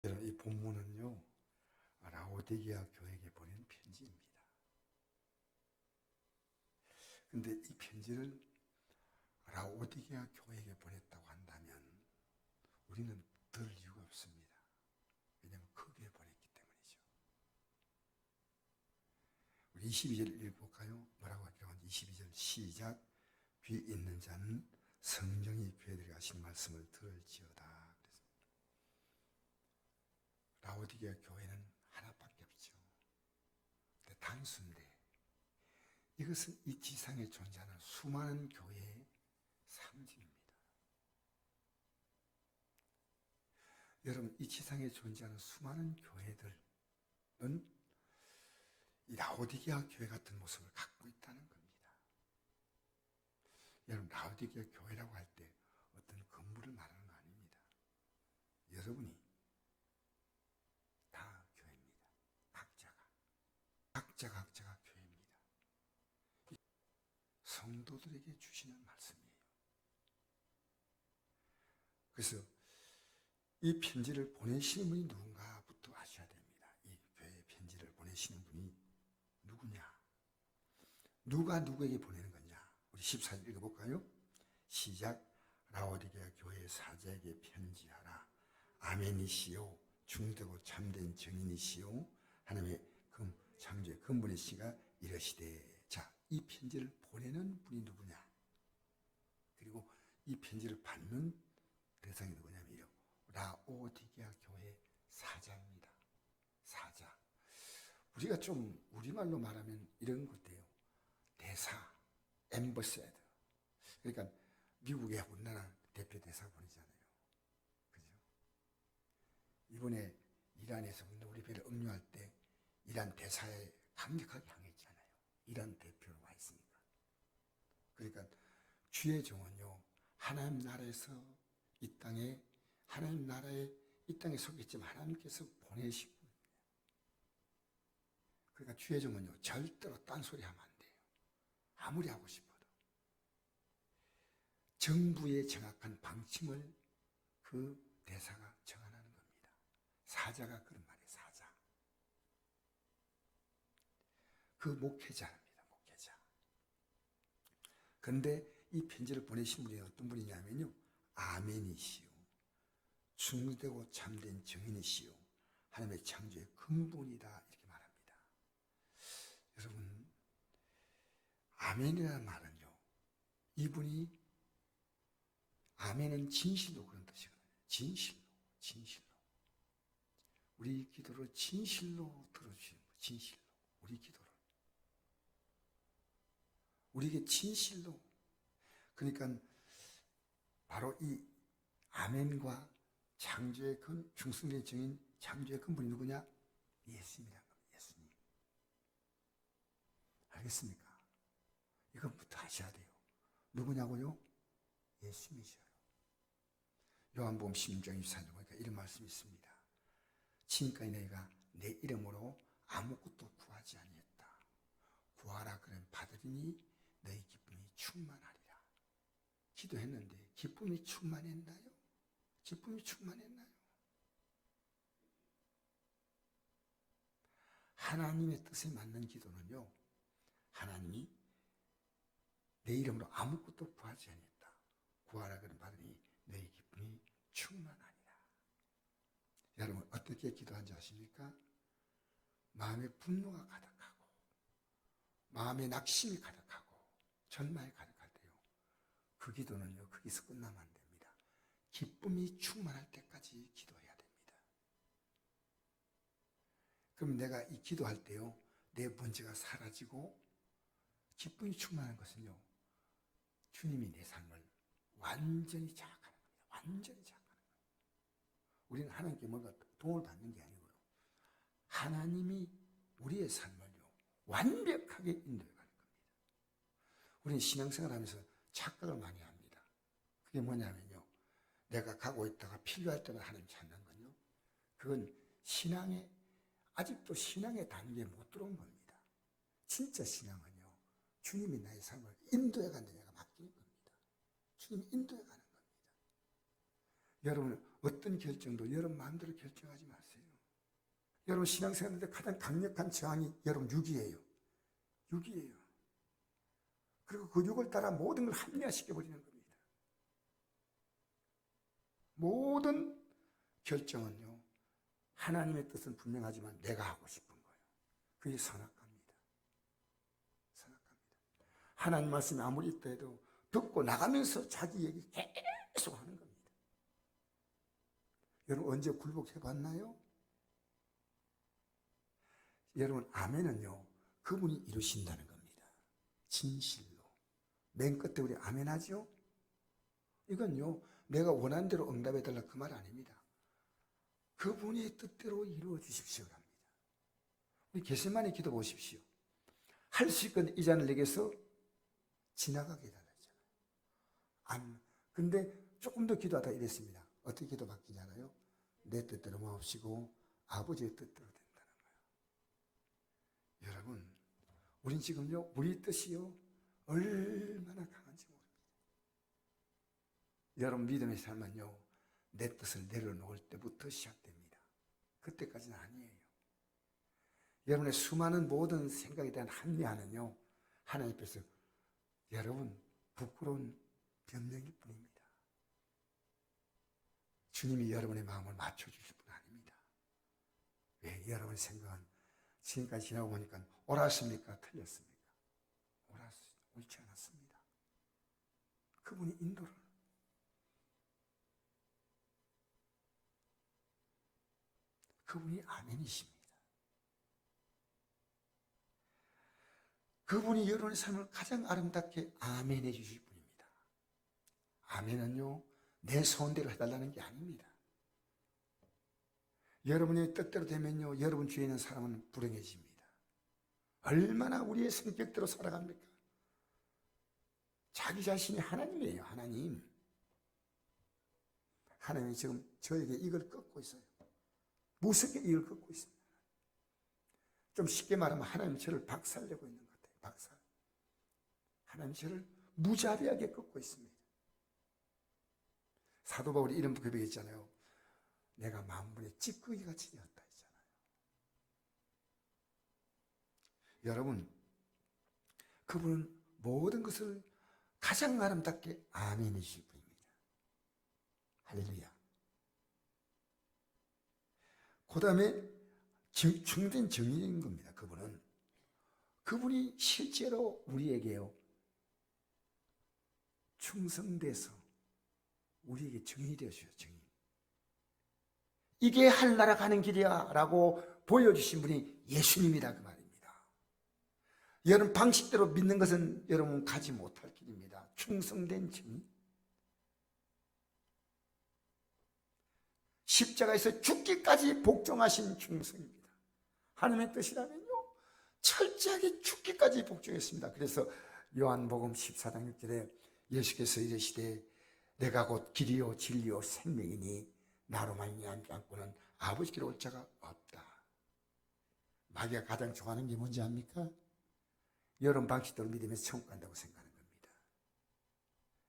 여러분, 이 본문은요, 라오디게아 교회에게 보낸 편지입니다. 근데 이 편지를 라오디게아 교회에게 보냈다고 한다면 우리는 들 이유가 없습니다. 왜냐하면 그 교회에 보냈기 때문이죠. 우리 22절 읽어볼까요? 뭐라고 하죠? 22절 시작. 귀 있는 자는 성령이 교회들에게 하신 말씀을 들을지어다. 그랬습니다. 라오디게아 교회는 하나밖에 없죠. 근데 단순데 이것은 이 지상에 존재하는 수많은 교회의 상징입니다. 여러분, 이 지상에 존재하는 수많은 교회들은 이 라오디게아 교회 같은 모습을 갖고 있다는 겁니다. 여러분, 라오디게아 교회라고 할 때 어떤 건물을 말하는 거 아닙니다. 여러분이 다 교회입니다. 각자가 교회입니다. 성도들에게 주시는 말씀이에요. 그래서 이 편지를 보내시는 분이 누군가부터 아셔야 됩니다. 이 교회에 편지를 보내시는 분이 누구냐? 누가 누구에게 보내는 거냐? 우리 14절 읽어볼까요? 시작. 라오디게아 교회 사자에게 편지하라. 아멘이시요 중되고 참된 증인이시요 하나님의 창조의 근본이시가 이러시되. 자, 이 편지를 보내는 분이 누구냐? 그리고 이 편지를 받는 대상이 누구냐면요, 라오디게아 교회 사자입니다. 사자. 우리가 좀 우리말로 말하면 이런 것들이에요. 대사, 엠버세드. 그러니까 미국의 우리나라 대표 대사 보내잖아요. 그죠? 이번에 이란에서 우리 배를 압류할 때 이란 대사에 강력하게 항의했잖아요. 이란 대표로 와 있으니까. 그러니까 주의 종은요, 하나님 나라에서 이 땅에, 하나님 나라에 이 땅에 속해 있지만 하나님께서 보내시고, 그러니까 주의 종은요, 절대로 딴소리 하면 안 돼요. 아무리 하고 싶어도. 정부의 정확한 방침을 그 대사가 정하는 겁니다. 사자가 그런 말이에요, 사자. 그 목회자입니다, 목회자. 그런데 이 편지를 보내신 분이 어떤 분이냐면요, 아멘이시오 중되고 참된 증인이시오 하나님의 창조의 근본이다, 이렇게 말합니다. 여러분, 아멘이라는 말은요, 이분이, 아멘은 진실로 그런 뜻이거든요. 진실로. 우리 기도를 진실로 들어주시는 거예요. 진실로. 우리 기도를. 우리에게 진실로. 그러니까 바로 이 아멘과 창조의 중승된 증인, 창조의 근본이 누구냐? 예수님이라는 겁니다. 예수님. 알겠습니까? 이것부터 하셔야 돼요. 누구냐고요? 예수님이셔요. 요한복음 16장 24절 보니까 이런 말씀이 있습니다. 지금까지 너희가 내 이름으로 아무것도 구하지 아니했다. 구하라 그러면 받으리니 너희 기쁨이 충만하리라. 기도했는데 기쁨이 충만했나요? 기쁨이 충만했나요? 하나님의 뜻에 맞는 기도는요, 하나님이 내 이름으로 아무것도 구하지 아니했다. 구하라 그러면 받으니 너희 기쁨이 충만하리라. 여러분, 어떻게 기도한지 아십니까? 마음에 분노가 가득하고 마음에 낙심이 가득하고 절망이 가득할 때요, 그 기도는요, 거기서 끝나면 안 됩니다. 기쁨이 충만할 때까지 기도해야 됩니다. 그럼 내가 이 기도할 때요, 내 문제가 사라지고 기쁨이 충만한 것은요, 주님이 내 삶을 완전히 장악하는 겁니다. 완전히 장악하는 거예요. 우리는 하나님께 뭔가 도움을 받는 게 아니고요, 하나님이 우리의 삶을요, 완벽하게 인도해 가는 겁니다. 우리는 신앙생활 하면서 착각을 많이 합니다. 그게 뭐냐면요, 내가 가고 있다가 필요할 때마다 하나님 찾는 건요, 그건 아직도 신앙의 단계에 못 들어온 겁니다. 진짜 신앙은요, 주님이 나의 삶을 인도해 가는 데 내가 맡기는 겁니다. 주님이 인도해 가는 겁니다. 여러분 어떤 결정도 여러분 마음대로 결정하지 마세요. 여러분 신앙생활인데 가장 강력한 저항이 여러분 육이에요. 육이에요. 그리고 그 육을 따라 모든 걸 합리화시켜버리는 겁니다. 모든 결정은요, 하나님의 뜻은 분명하지만 내가 하고 싶은 거예요. 그게 선악합니다. 선악합니다. 하나님 말씀이 아무리 있다 해도 듣고 나가면서 자기 얘기 계속 하는 겁니다. 여러분 언제 굴복해 봤나요? 여러분 아멘은요, 그분이 이루신다는 겁니다. 진실로. 맨 끝에 우리 아멘 하죠? 이건요, 내가 원하는 대로 응답해 달라 그 말 아닙니다. 그분의 뜻대로 이루어 주십시오랍니다. 우리 겟세마네 기도 보십시오. 할 수 있건 이 잔을 내게서 지나가게 해달라 했잖아요. 근데 조금 더 기도하다 이랬습니다. 어떻게 기도 바뀌잖아요? 내 뜻대로 마옵시고 아버지의 뜻대로 된다는 거예요. 여러분, 우린 지금요, 우리 뜻이요, 얼마나 강한지 모릅니다. 여러분 믿음의 삶은요, 내 뜻을 내려놓을 때부터 시작됩니다. 그때까지는 아니에요. 여러분의 수많은 모든 생각에 대한 합리화는요, 하나님 앞에서 여러분 부끄러운 변명일 뿐입니다. 주님이 여러분의 마음을 맞춰주실 분 아닙니다. 왜? 여러분의 생각은 지금까지 지나고 보니까 옳았습니까? 틀렸습니까? 옳지 않았습니다. 그분이 인도를, 그분이 아멘이십니다. 그분이 여러분의 삶을 가장 아름답게 아멘해 주실 분입니다. 아멘은요, 내 소원대로 해달라는 게 아닙니다. 여러분의 뜻대로 되면요, 여러분 주위에 있는 사람은 불행해집니다. 얼마나 우리의 성격대로 살아갑니까? 자기 자신이 하나님이에요. 하나님. 하나님이 지금 저에게 이걸 꺾고 있어요. 무섭게 이걸 꺾고 있습니다. 좀 쉽게 말하면 하나님 저를 박살내고 있는 것 같아요. 박살. 하나님 저를 무자비하게 꺾고 있습니다. 사도 바울이 이런 고백했잖아요. 내가 만물의 찌꺼기같이 되었다 했잖아요. 여러분, 그분은 모든 것을 가장 아름답게 아멘이실 분입니다. 할렐루야. 그 다음에 충된 정의인 겁니다. 그분이 실제로 우리에게요, 충성돼서 우리에게 정의 되어주셔요. 정의. 이게 하늘나라 가는 길이야 라고 보여주신 분이 예수님이다 그 말입니다. 여러분 방식대로 믿는 것은 여러분 가지 못할 길입니다. 충성된 정의. 십자가에서 죽기까지 복종하신 충성입니다. 하나님의 뜻이라면요, 철저하게 죽기까지 복종했습니다. 그래서 요한복음 14장 6절에 예수께서 이르시되 내가 곧 길이요 진리요 생명이니 나로 말미암지 않고는 아버지께로 올 자가 없다. 마귀가 가장 좋아하는 게 뭔지 압니까? 여러분 방식대로 믿으면서 천국 간다고 생각하는 겁니다.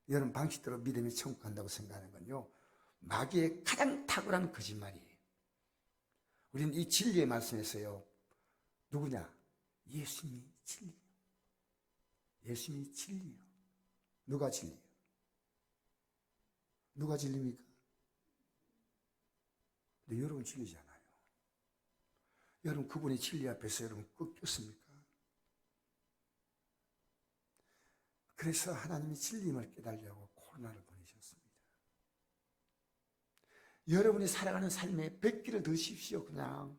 여러분 방식대로 믿으면서 천국 간다고 생각하는 건요, 마귀의 가장 탁월한 거짓말이에요. 우리는 이 진리의 말씀에서요, 누구냐? 예수님이 진리예요. 예수님이 진리예요. 누가 진리예요? 누가 진리입니까? 근데 여러분 진리잖아요. 여러분 그분의 진리 앞에서 여러분 꺾였습니까? 그래서 하나님이 진리임을 깨달으려고 코로나를 보내셨습니다. 여러분이 살아가는 삶에 100기를 드십시오. 그냥.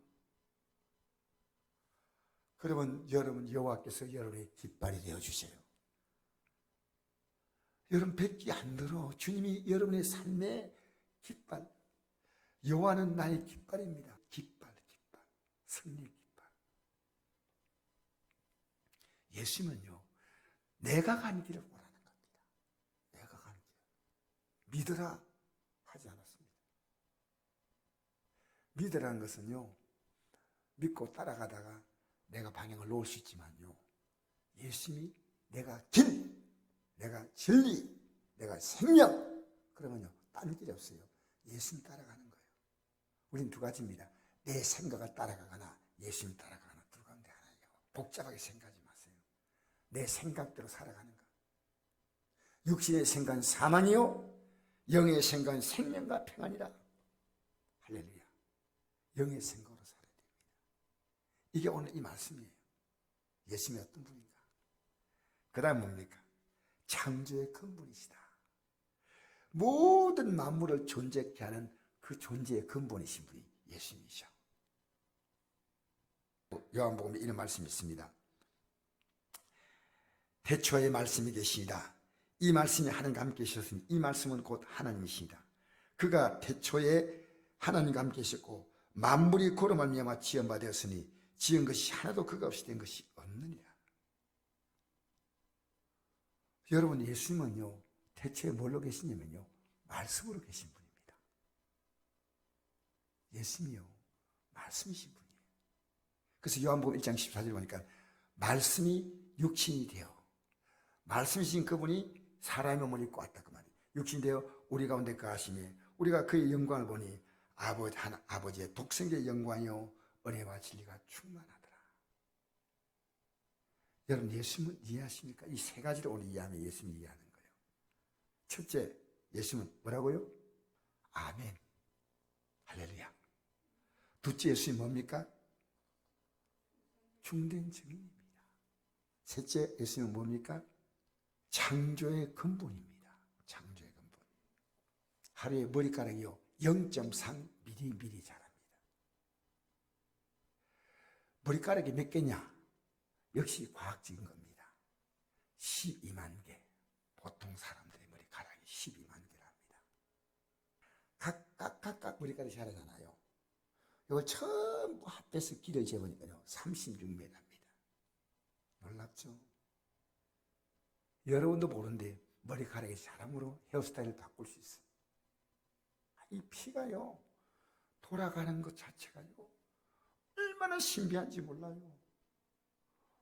그러면 여러분 여호와께서 여러분의 깃발이 되어주세요. 여러분 100기 안 들어. 주님이 여러분의 삶의 깃발. 여호와는 나의 깃발입니다. 깃발. 승리 깃발. 예수님은요, 내가 간 길을 오라는 겁니다. 내가 간 길. 믿으라 하지 않았습니다. 믿으라는 것은요, 믿고 따라가다가 내가 방향을 놓을 수 있지만요, 예수님이 내가 길, 내가 진리, 내가 생명, 그러면요 딴 길이 없어요. 예수님 따라가는 거예요. 우린 두 가지입니다. 내 생각을 따라가거나 예수님 따라가거나 둘 가운데 하나예요. 복잡하게 생각하지 마세요. 내 생각대로 살아가는 거. 육신의 생각은 사망이요 영의 생각은 생명과 평안이라. 할렐루야. 영의 생각으로 살아야 됩니다. 이게 오늘 이 말씀이에요. 예수님이 어떤 분인가? 그 다음 뭡니까? 창조의 근본이시다. 모든 만물을 존재케 하는 그 존재의 근본이신 분이 예수님이셔. 요한복음에 이런 말씀이 있습니다. 태초에 말씀이 계시니라. 이 말씀이 하나님과 함께 계셨으니 이 말씀은 곧 하나님이시니라. 그가 태초에 하나님과 함께 계셨고 만물이 그로 말미암아 지은 바 되었으니 지은 것이 하나도 그가 없이 된 것이 없느니라. 여러분, 예수님은요 태초에 뭘로 계시냐면요 말씀으로 계신 분입니다. 예수님이요 말씀이신 분이에요. 그래서 요한복음 1장 14절 보니까 말씀이 육신이 되어 말씀이신 그분이 사람의 몸을 입고 왔다 그 말이에요. 육신이 되어 우리 가운데 거하시며 우리가 그의 영광을 보니 아버지의 독생자의 영광이요 은혜와 진리가 충만하더라. 여러분, 예수님을 이해하십니까? 이 세 가지를 오늘 이해하면 예수님을 이해하는 거예요. 첫째, 예수님은 뭐라고요? 아멘. 할렐루야. 둘째, 예수님이 뭡니까? 중된 증인입니다. 셋째, 예수님은 뭡니까? 창조의 근본입니다. 창조의 근본. 하루에 머리카락이요 0.3mm 자랍니다. 머리카락이 몇 개냐? 역시 과학적인 겁니다. 12만 개. 보통 사람들의 머리카락이 12만 개랍니다. 각각 머리카락이 자라잖아요. 이걸 전부 합해서 길을 재보니까요 36m입니다. 놀랍죠? 여러분도 모르는데 머리카락의 사람으로 헤어스타일을 바꿀 수 있어요. 이 피가요 돌아가는 것 자체가요 얼마나 신비한지 몰라요.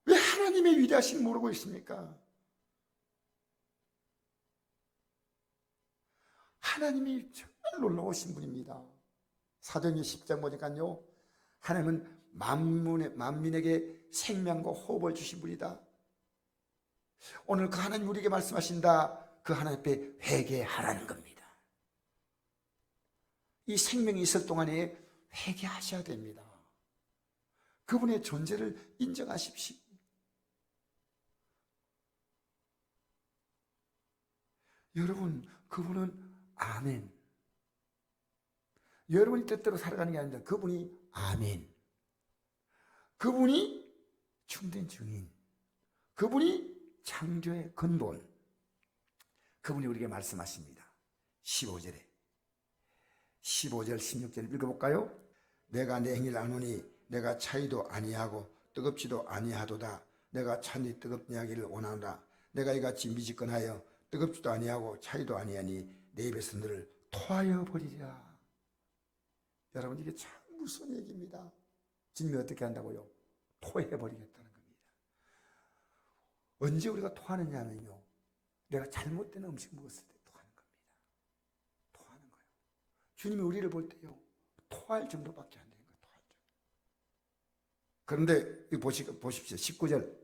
왜 하나님의 위대하심을 모르고 있습니까? 하나님이 정말 놀라우신 분입니다. 사도행전 10장 보니까요 하나님은 만민에게 생명과 호흡을 주신 분이다. 오늘 그 하나님 우리에게 말씀하신다. 그 하나님 앞에 회개하라는 겁니다. 이 생명이 있을 동안에 회개하셔야 됩니다. 그분의 존재를 인정하십시오. 여러분, 그분은 아멘. 여러분이 뜻대로 살아가는 게 아닙니다. 그분이 아멘. 그분이 충된 증인. 그분이 창조의 근본. 그분이 우리에게 말씀하십니다. 15절 16절 읽어볼까요? 내가 내 행위를 아노니 내가 차이도 아니하고 뜨겁지도 아니하도다. 내가 찬이 뜨겁냐 하기를 원하노라. 내가 이같이 미지근하여 뜨겁지도 아니하고 차이도 아니하니 내 입에서 너를 토하여 버리리라. 여러분, 이게 참 무서운 얘기입니다. 주님이 어떻게 한다고요? 토해버리겠다는 겁니다. 언제 우리가 토하느냐 하면요 내가 잘못된 음식 먹었을 때 토하는 겁니다. 토하는 거예요. 주님이 우리를 볼 때요 토할 정도밖에 안 되는 거예요. 토할 정도. 그런데 보십시오. 19절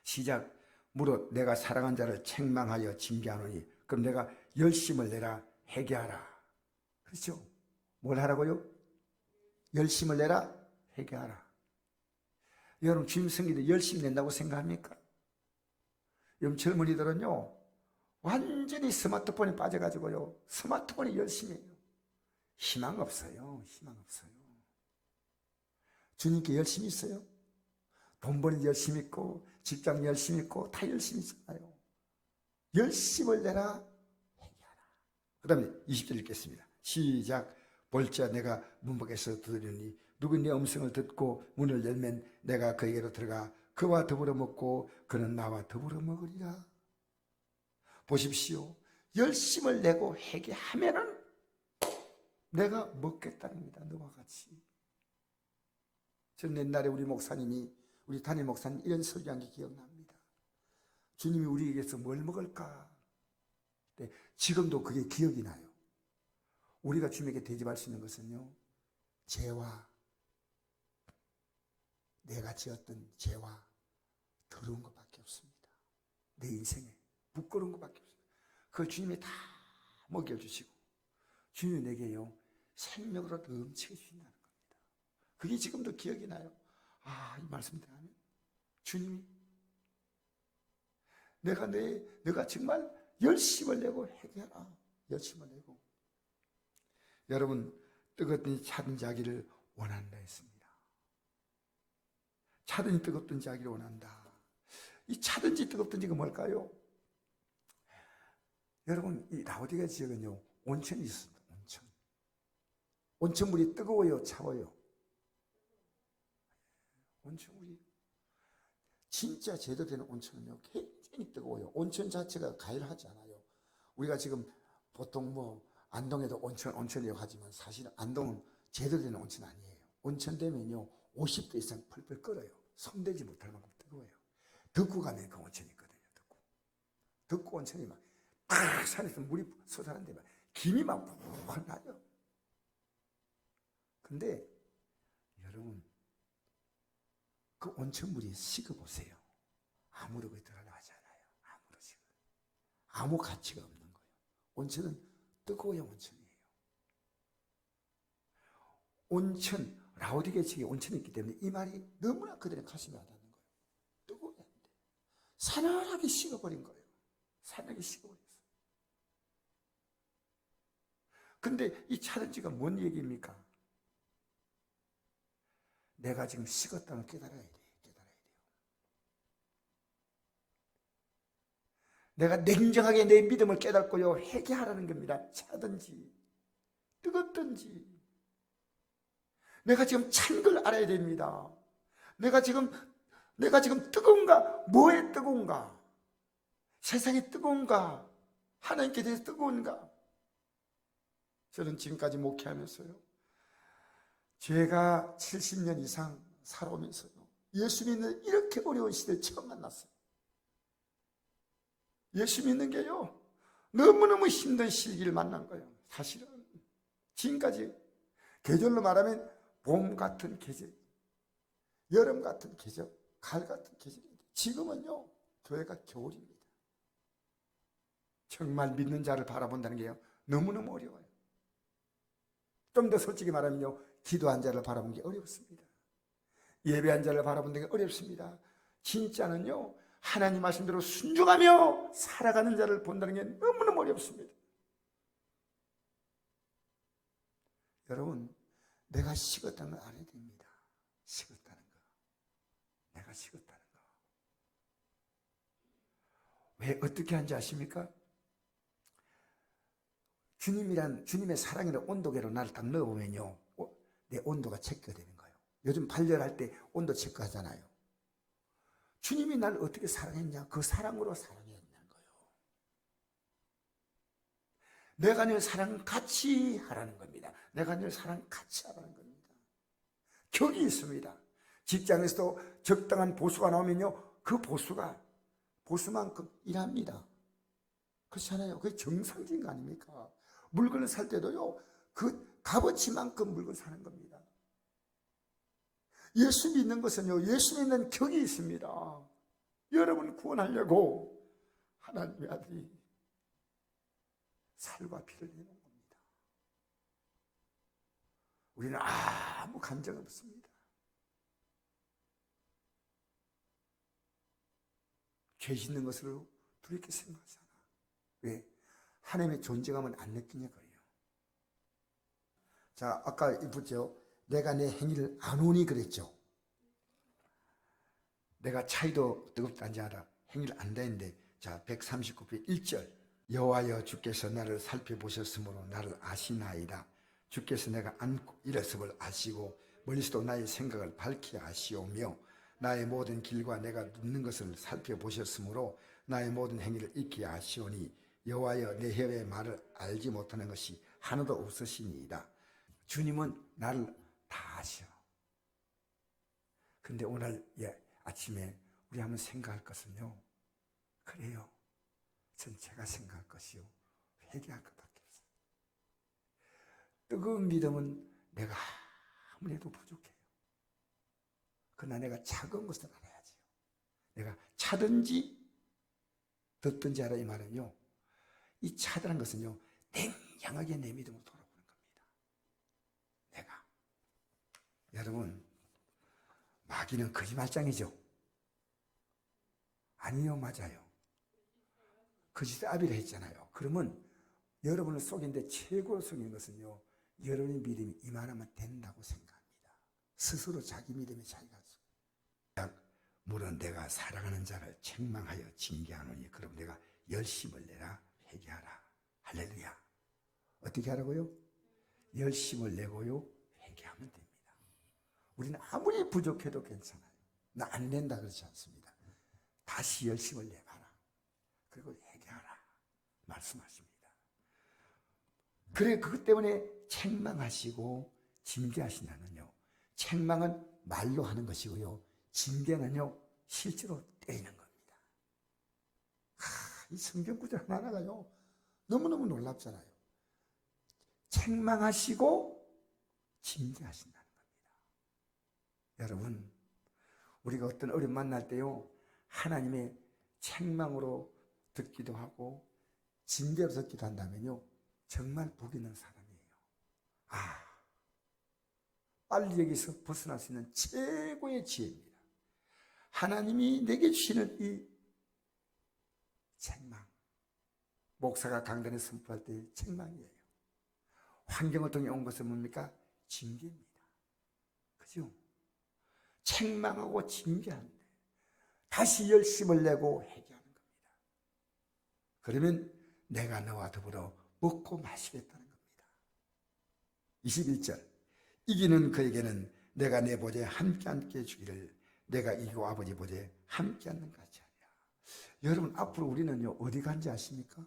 시작. 무릇 내가 사랑한 자를 책망하여 징계하노니 그럼 내가 열심을 내라 회개하라. 그렇죠? 뭘 하라고요? 열심을 내라 회개하라. 여러분, 주님 성기를 열심히 낸다고 생각합니까? 여러분, 젊은이들은요 완전히 스마트폰에 빠져가지고요 스마트폰이 열심히 해요. 희망 없어요. 희망 없어요. 주님께 열심히 있어요. 돈 버는 열심히 있고 직장 열심히 있고 다 열심히 있잖아요. 열심을 내라 회개하라. 그 다음에 20절 읽겠습니다. 시작. 볼지어 내가 문 밖에서 두드리니 누구 내 음성을 듣고 문을 열면 내가 그에게로 들어가 그와 더불어 먹고 그는 나와 더불어 먹으리라. 보십시오. 열심을 내고 회개하면은 내가 먹겠다는 겁니다. 너와 같이. 저는 옛날에 우리 담임 목사님 이런 설교한 게 기억납니다. 주님이 우리에게서 뭘 먹을까? 네, 지금도 그게 기억이 나요. 우리가 주님에게 대접할 수 있는 것은요, 죄와, 내가 지었던 죄와 더러운 것밖에 없습니다. 내 인생에 부끄러운 것밖에 없습니다. 그걸 주님이 다 먹여주시고 주님이 내게요 생명으로 넘치게 주신다는 겁니다. 그게 지금도 기억이 나요. 이 말씀 들으면 주님이 내가 정말 열심을 내고 회개하라. 열심을 내고. 여러분, 뜨겁든지 차든지 하기를 원한다 했습니다. 차든지 뜨겁든지 하기를 원한다. 이 차든지 뜨겁든지가 뭘까요? 여러분, 이 라오디게아 지역은요 온천이 있습니다. 온천물이 뜨거워요, 차워요? 온천물이 진짜 제대로 되는 온천은요 굉장히 뜨거워요. 온천 자체가 가열하지 않아요. 우리가 지금 보통 안동에도 온천이라고 하지만 사실은 안동은 제대로 된 온천 아니에요. 온천 되면요 50도 이상 펄펄 끓어요. 손대지 못할 만큼 뜨거워요. 덕구 가면 그 온천이 있거든요. 덕구 온천이 막 산에서 물이 솟아나는데 막 김이 막 푹 나요. 근데 여러분, 그 온천물이 식어보세요. 아무렇게 들어가지 않아요. 아무 가치가 없는 거예요. 온천은 뜨거워야 온천이에요. 온천, 라오디게아 지역에 온천이 있기 때문에 이 말이 너무나 그들의 가슴에 와닿는 거예요. 뜨거워야 안 돼. 사나하게 식어버린 거예요. 사나하게 식어버렸어요. 근데 이 차든지가 뭔 얘기입니까? 내가 지금 식었다는 걸 깨달아야 돼요. 내가 냉정하게 내 믿음을 깨닫고요 회개하라는 겁니다. 차든지 뜨겁든지 내가 지금 찬 걸 알아야 됩니다. 내가 지금 뜨거운가? 뭐에 뜨거운가? 세상이 뜨거운가? 하나님께 대해서 뜨거운가? 저는 지금까지 목회하면서요 제가 70년 이상 살아오면서요 예수 믿는 이렇게 어려운 시대를 처음 만났어요. 예수 믿는 게요 너무너무 힘든 시기를 만난 거예요. 사실은 지금까지 계절로 말하면 봄 같은 계절, 여름 같은 계절, 가을 같은 계절인데 지금은요 교회가 겨울입니다. 정말 믿는 자를 바라본다는 게요 너무너무 어려워요. 좀 더 솔직히 말하면요 기도한 자를 바라보는 게 어렵습니다. 예배한 자를 바라보는 게 어렵습니다. 진짜는요 하나님 말씀대로 순종하며 살아가는 자를 본다는 게 너무너무 어렵습니다. 여러분, 내가 식었다는 걸 알아야 됩니다. 식었다는 거. 내가 식었다는 거. 왜 어떻게 하는지 아십니까? 주님의 사랑이라는 온도계로 나를 딱 넣어보면요 내 온도가 체크가 되는 거예요. 요즘 발열할 때 온도 체크하잖아요. 주님이 나를 어떻게 사랑했냐? 그 사랑으로 사랑해야 된다는 거예요. 내가 늘 사랑 같이 하라는 겁니다. 내가 늘 사랑 같이 하라는 겁니다. 격이 있습니다. 직장에서도 적당한 보수가 나오면요 그 보수만큼 일합니다. 그렇잖아요. 그게 정상적인 거 아닙니까? 물건을 살 때도요 그 값어치만큼 물건 사는 겁니다. 예수 믿는 것은요 예수 믿는 격이 있습니다. 여러분을 구원하려고 하나님의 아들이 살과 피를 내는 겁니다. 우리는 아무 감정 없습니다. 죄 짓는 것으로 두렵게 생각하잖아. 왜? 하나님의 존재감을 안 느끼냐고요. 자, 아까 이쁘죠? 내가 내 행위를 아노니 그랬죠. 내가 차이도 뜨겁다 한지 알아. 행위를 안다 했는데 자 139편 1절 여호와여 주께서 나를 살펴보셨으므로 나를 아시나이다. 주께서 내가 앉고 일어섬을 아시고 멀리서도 나의 생각을 밝히 아시오며 나의 모든 길과 내가 눕는 것을 살펴보셨으므로 나의 모든 행위를 익히 아시오니 여호와여 내 혀의 말을 알지 못하는 것이 하나도 없으시니이다. 주님은 나를 다 아셔. 근데 오늘 아침에 우리 한번 생각할 것은요 그래요. 전 제가 생각할 것이요 회개할 것밖에 없어요. 뜨거운 믿음은 내가 아무리 해도 부족해요. 그러나 내가 차가운 것을 알아야지요. 내가 차든지 덥든지 알아. 이 말은요, 이 차다는 것은요, 냉정하게 내 믿음으로 돌아보는 겁니다. 내가. 여러분, 마귀는 거짓말장이죠. 아니요, 맞아요. 거짓 아비라 했잖아요. 그러면 여러분을 속인데 최고로 속인 것은요, 여러분의 믿음이 이만하면 된다고 생각합니다. 스스로 자기 믿음에 자기가 물은 내가 사랑하는 자를 책망하여 징계하노니 그럼 내가 열심을 내라 회개하라. 할렐루야. 어떻게 하라고요? 열심을 내고요, 회개하면 됩니다. 우리는 아무리 부족해도 괜찮아요. 나 안 된다 그렇지 않습니다. 다시 열심을 내봐라. 그리고 회개하라 말씀하십니다. 그래, 그것 때문에 책망하시고 징계하신다면요, 책망은 말로 하는 것이고요, 징계는요 실제로 때리는 겁니다. 이 성경 구절 하나가요 너무너무 놀랍잖아요. 책망하시고 징계하신다는 겁니다. 여러분, 우리가 어떤 어려움 만날 때요, 하나님의 책망으로 듣기도 하고 징계로 듣기도 한다면요, 정말 복 있는 사람이에요. 빨리 여기서 벗어날 수 있는 최고의 지혜입니다. 하나님이 내게 주시는 이 책망, 목사가 강단에 선포할 때의 책망이에요. 환경을 통해 온 것은 뭡니까? 징계입니다. 그죠? 책망하고 징계하는데 다시 열심을 내고 회개하는 겁니다. 그러면 내가 너와 더불어 먹고 마시겠다는 겁니다. 21절, 이기는 그에게는 내가 내 보좌에 함께 주기를 내가 이기고 아버지 보좌에 함께 앉는 같이 하리라. 여러분, 앞으로 우리는요 어디 간지 아십니까?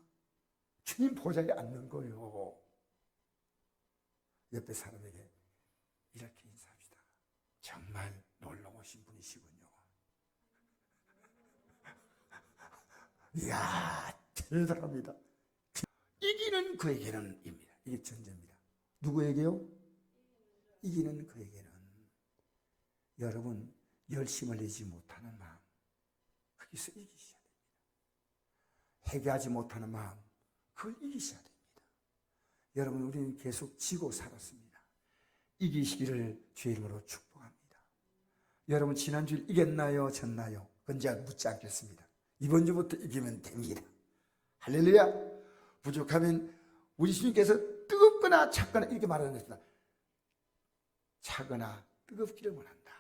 주님 보좌에 앉는 거예요. 옆에 사람에게 이렇게 인사합시다. 정말 놀러 오신 분이시군요. 이야, 대단합니다. 이기는 그에게는 입니다. 이게 전제입니다. 누구에게요? 이기는 그에게는. 여러분, 열심을 내지 못하는 마음, 거기서 이기셔야 됩니다. 회개하지 못하는 마음, 그걸 이기셔야 됩니다. 여러분, 우리는 계속 지고 살았습니다. 이기시기를 주의 이름으로 축복합니다. 여러분, 지난주에 이겼나요? 졌나요? 그건 제가 묻지 않겠습니다. 이번 주부터 이기면 됩니다. 할렐루야. 부족하면 우리 주님께서 뜨겁거나 찼거나 이렇게 말하는 것입니다. 차거나 뜨겁기를 원한다.